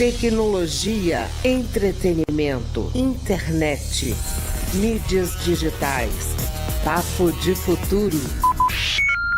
Tecnologia, entretenimento, internet, mídias digitais. Papo de Futuro.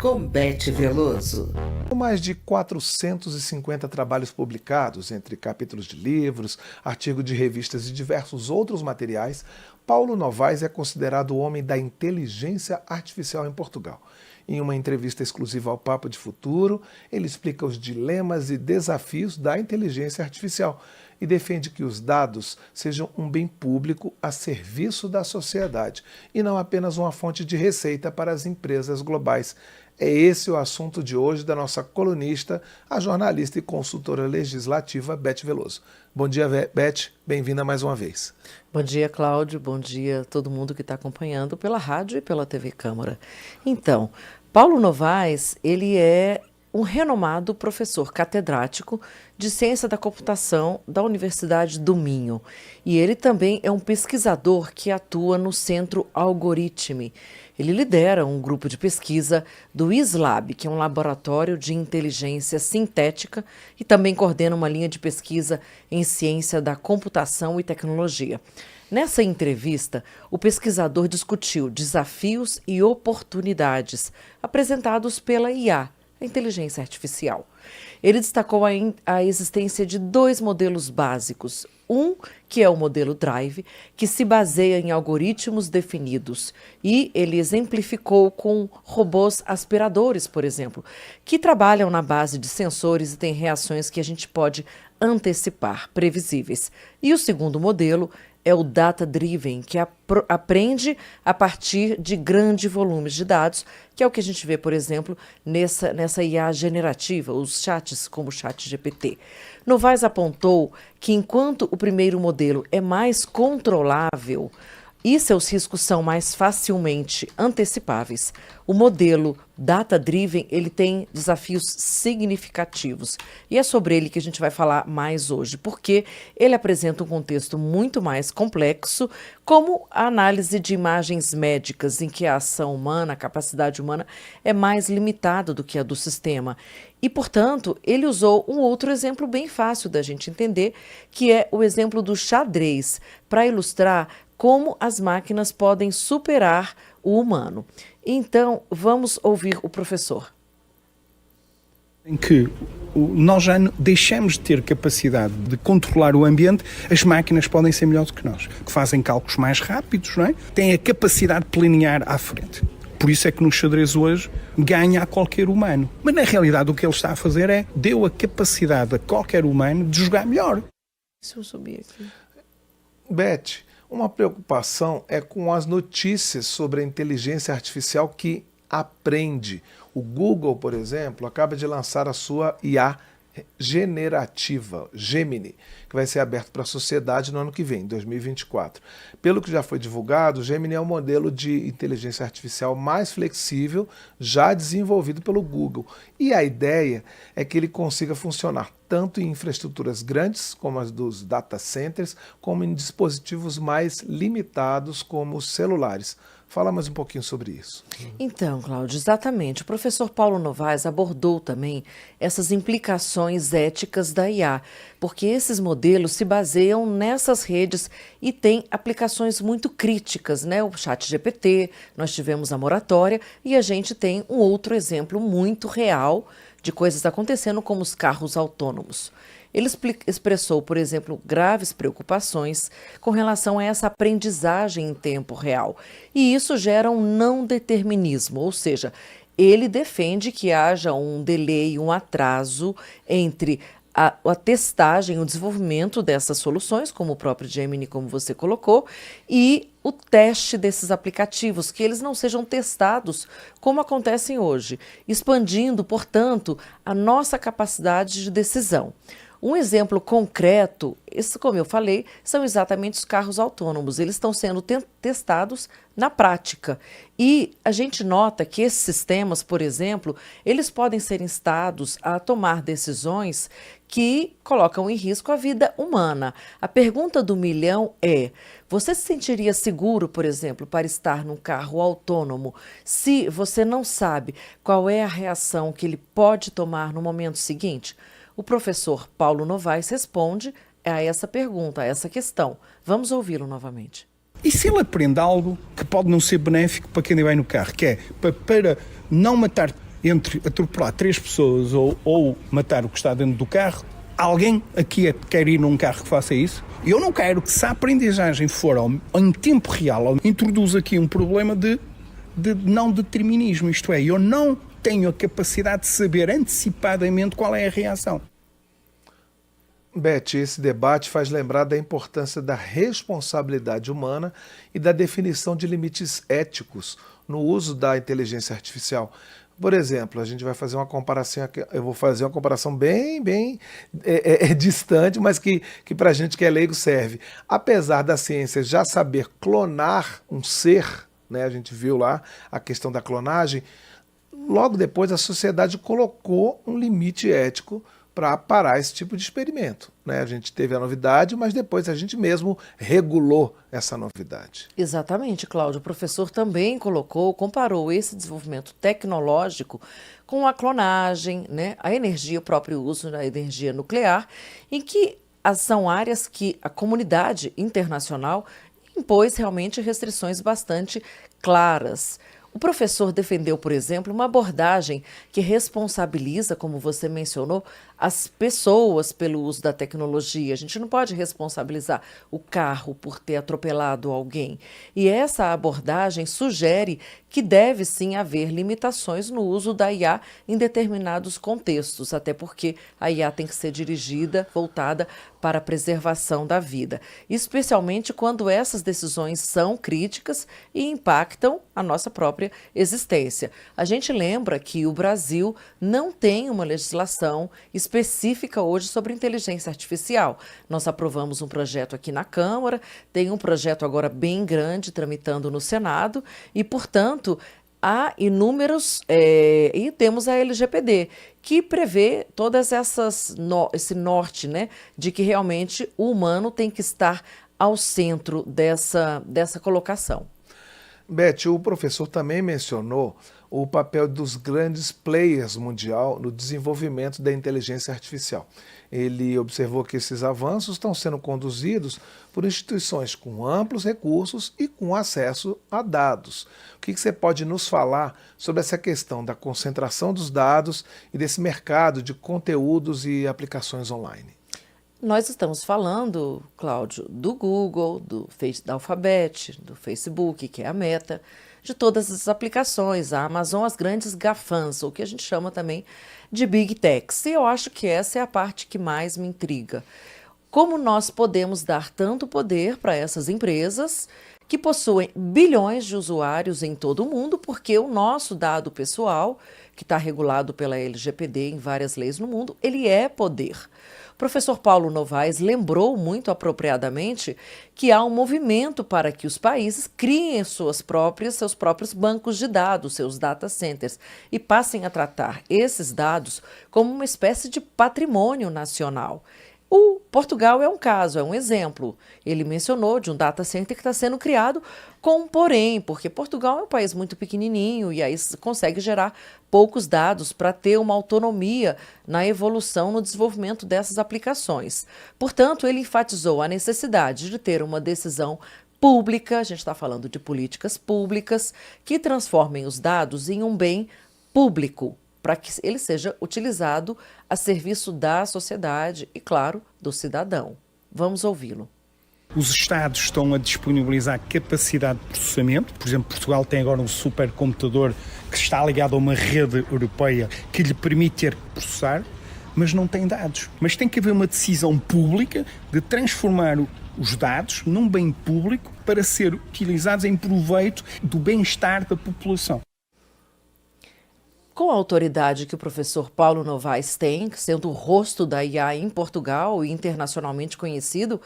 Com Beth Veloso. Com mais de 450 trabalhos publicados, entre capítulos de livros, artigos de revistas e diversos outros materiais, Paulo Novaes é considerado o homem da inteligência artificial em Portugal. Em uma entrevista exclusiva ao Papo de Futuro, ele explica os dilemas e desafios da inteligência artificial e defende que os dados sejam um bem público a serviço da sociedade e não apenas uma fonte de receita para as empresas globais. É esse o assunto de hoje da nossa colunista, a jornalista e consultora legislativa Beth Veloso. Bom dia, Beth. Bem-vinda mais uma vez. Bom dia, Cláudio. Bom dia a todo mundo que está acompanhando pela rádio e pela TV Câmara. Então, Paulo Novaes, ele é um renomado professor catedrático de Ciência da Computação da Universidade do Minho. E ele também é um pesquisador que atua no Centro Algoritme. Ele lidera um grupo de pesquisa do ISLab, que é um laboratório de inteligência sintética, e também coordena uma linha de pesquisa em ciência da computação e tecnologia. Nessa entrevista, o pesquisador discutiu desafios e oportunidades apresentados pela IA, a inteligência artificial. Ele destacou a existência de dois modelos básicos. Um, que é o modelo Drive, que se baseia em algoritmos definidos. E ele exemplificou com robôs aspiradores, por exemplo, que trabalham na base de sensores e têm reações que a gente pode antecipar, previsíveis. E o segundo modelo é o Data Driven, que aprende a partir de grandes volumes de dados, que é o que a gente vê, por exemplo, nessa IA generativa, os chats como o ChatGPT. Novaes apontou que enquanto o primeiro modelo é mais controlável e seus riscos são mais facilmente antecipáveis, o modelo data-driven ele tem desafios significativos. E é sobre ele que a gente vai falar mais hoje, porque ele apresenta um contexto muito mais complexo, como a análise de imagens médicas, em que a ação humana, a capacidade humana, é mais limitada do que a do sistema. E, portanto, ele usou um outro exemplo bem fácil da gente entender, que é o exemplo do xadrez, para ilustrar como as máquinas podem superar o humano. Então, vamos ouvir o professor. Em que nós já deixamos de ter capacidade de controlar o ambiente, as máquinas podem ser melhores do que nós, que fazem cálculos mais rápidos, não é? Têm a capacidade de planear à frente. Por isso é que no xadrez hoje ganha a qualquer humano. Mas na realidade o que ele está a fazer é, deu a capacidade a qualquer humano de jogar melhor. Se eu subir aqui. Beth, uma preocupação é com as notícias sobre a inteligência artificial que aprende. O Google, por exemplo, acaba de lançar a sua IA generativa, Gemini, que vai ser aberto para a sociedade no ano que vem, 2024. Pelo que já foi divulgado, o Gemini é o modelo de inteligência artificial mais flexível já desenvolvido pelo Google. E a ideia é que ele consiga funcionar tanto em infraestruturas grandes, como as dos data centers, como em dispositivos mais limitados, como os celulares. Fala mais um pouquinho sobre isso. Então, Cláudio, exatamente. O professor Paulo Novaes abordou também essas implicações éticas da IA, porque esses modelos se baseiam nessas redes e têm aplicações muito críticas, né? O ChatGPT, nós tivemos a moratória e a gente tem um outro exemplo muito real de coisas acontecendo como os carros autônomos. Ele expressou, por exemplo, graves preocupações com relação a essa aprendizagem em tempo real. E isso gera um não determinismo, ou seja, ele defende que haja um delay, um atraso entre a testagem, o desenvolvimento dessas soluções, como o próprio Gemini, como você colocou, e o teste desses aplicativos, que eles não sejam testados como acontecem hoje, expandindo, portanto, a nossa capacidade de decisão. Um exemplo concreto, isso, como eu falei, são exatamente os carros autônomos. Eles estão sendo testados na prática. E a gente nota que esses sistemas, por exemplo, eles podem ser instados a tomar decisões que colocam em risco a vida humana. A pergunta do milhão é: você se sentiria seguro, por exemplo, para estar num carro autônomo se você não sabe qual é a reação que ele pode tomar no momento seguinte? O professor Paulo Novaes responde a essa pergunta, a essa questão. Vamos ouvi-lo novamente. E se ele aprende algo que pode não ser benéfico para quem vai no carro, que é para não matar, entre atropelar 3 pessoas ou matar o que está dentro do carro, alguém aqui quer ir num carro que faça isso? Eu não quero que, se a aprendizagem for em tempo real, introduz aqui um problema de não determinismo, isto é, eu não tenho a capacidade de saber antecipadamente qual é a reação. Beth, esse debate faz lembrar da importância da responsabilidade humana e da definição de limites éticos no uso da inteligência artificial. Por exemplo, a gente vai fazer uma comparação, eu vou fazer uma comparação bem distante, mas que para a gente que é leigo serve. Apesar da ciência já saber clonar um ser, né, a gente viu lá a questão da clonagem, logo depois a sociedade colocou um limite ético para parar esse tipo de experimento, né? A gente teve a novidade, mas depois a gente mesmo regulou essa novidade. Exatamente, Cláudio. O professor também comparou esse desenvolvimento tecnológico com a clonagem, né? A energia, o próprio uso da energia nuclear, em que são áreas que a comunidade internacional impôs realmente restrições bastante claras. O professor defendeu, por exemplo, uma abordagem que responsabiliza, como você mencionou, as pessoas pelo uso da tecnologia. A gente não pode responsabilizar o carro por ter atropelado alguém. E essa abordagem sugere que deve sim haver limitações no uso da IA em determinados contextos, até porque a IA tem que ser dirigida, voltada para a preservação da vida, especialmente quando essas decisões são críticas e impactam a nossa própria existência. A gente lembra que o Brasil não tem uma legislação específica hoje sobre inteligência artificial. Nós aprovamos um projeto aqui na Câmara, tem um projeto agora bem grande tramitando no Senado e, portanto, há inúmeros, e temos a LGPD, que prevê todas esse norte, né, de que realmente o humano tem que estar ao centro dessa colocação. Beth, o professor também mencionou o papel dos grandes players mundial no desenvolvimento da inteligência artificial. Ele observou que esses avanços estão sendo conduzidos por instituições com amplos recursos e com acesso a dados. O que você pode nos falar sobre essa questão da concentração dos dados e desse mercado de conteúdos e aplicações online? Nós estamos falando, Cláudio, do Google, da Alphabet, do Facebook, que é a Meta, de todas as aplicações, a Amazon, as grandes GAFAMs, ou que a gente chama também de Big Techs. E eu acho que essa é a parte que mais me intriga. Como nós podemos dar tanto poder para essas empresas que possuem bilhões de usuários em todo o mundo, porque o nosso dado pessoal, que está regulado pela LGPD em várias leis no mundo, ele é poder. O professor Paulo Novaes lembrou muito apropriadamente que há um movimento para que os países criem seus próprios bancos de dados, seus data centers, e passem a tratar esses dados como uma espécie de patrimônio nacional. O Portugal é um caso, é um exemplo. Ele mencionou de um data center que está sendo criado com um porém, porque Portugal é um país muito pequenininho e aí consegue gerar poucos dados para ter uma autonomia na evolução, no desenvolvimento dessas aplicações. Portanto, ele enfatizou a necessidade de ter uma decisão pública, a gente está falando de políticas públicas, que transformem os dados em um bem público, para que ele seja utilizado a serviço da sociedade e, claro, do cidadão. Vamos ouvi-lo. Os Estados estão a disponibilizar capacidade de processamento. Por exemplo, Portugal tem agora um supercomputador que está ligado a uma rede europeia que lhe permite ter que processar, mas não tem dados. Mas tem que haver uma decisão pública de transformar os dados num bem público para ser utilizados em proveito do bem-estar da população. Com a autoridade que o professor Paulo Novaes tem, sendo o rosto da IA em Portugal e internacionalmente conhecido,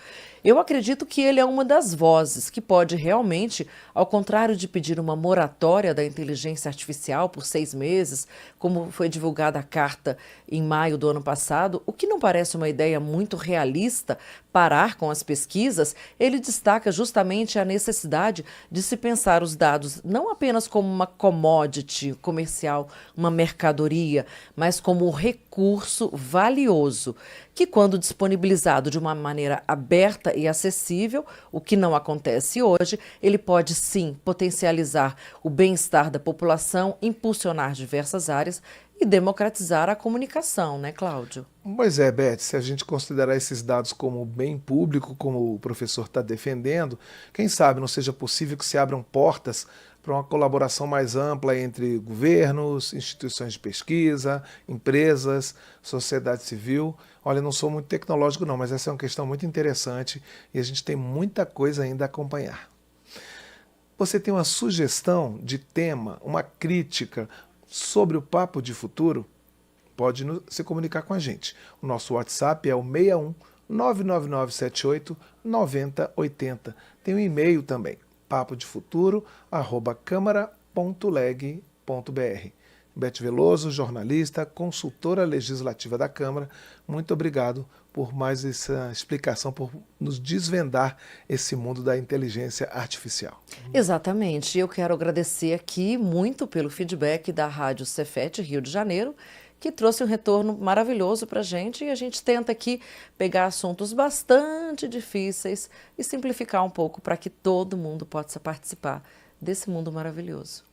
eu acredito que ele é uma das vozes que pode realmente, ao contrário de pedir uma moratória da inteligência artificial por 6 meses, como foi divulgada a carta em maio do ano passado, o que não parece uma ideia muito realista, parar com as pesquisas, ele destaca justamente a necessidade de se pensar os dados não apenas como uma commodity comercial, uma mercadoria, mas como um recurso valioso, que quando disponibilizado de uma maneira aberta e acessível, o que não acontece hoje, ele pode sim potencializar o bem-estar da população, impulsionar diversas áreas e democratizar a comunicação, né, Cláudio? Pois é, Beth, se a gente considerar esses dados como bem público, como o professor está defendendo, quem sabe não seja possível que se abram portas para uma colaboração mais ampla entre governos, instituições de pesquisa, empresas, sociedade civil. Olha, eu não sou muito tecnológico não, mas essa é uma questão muito interessante e a gente tem muita coisa ainda a acompanhar. Você tem uma sugestão de tema, uma crítica sobre o Papo de Futuro? Pode se comunicar com a gente. O nosso WhatsApp é o 61 99978 9080. Tem um e-mail também, papodefuturo@câmara.leg.br. Beth Veloso, jornalista, consultora legislativa da Câmara, muito obrigado por mais essa explicação, por nos desvendar esse mundo da inteligência artificial. Exatamente. Eu quero agradecer aqui muito pelo feedback da Rádio Cefet Rio de Janeiro, que trouxe um retorno maravilhoso para a gente, e a gente tenta aqui pegar assuntos bastante difíceis e simplificar um pouco para que todo mundo possa participar desse mundo maravilhoso.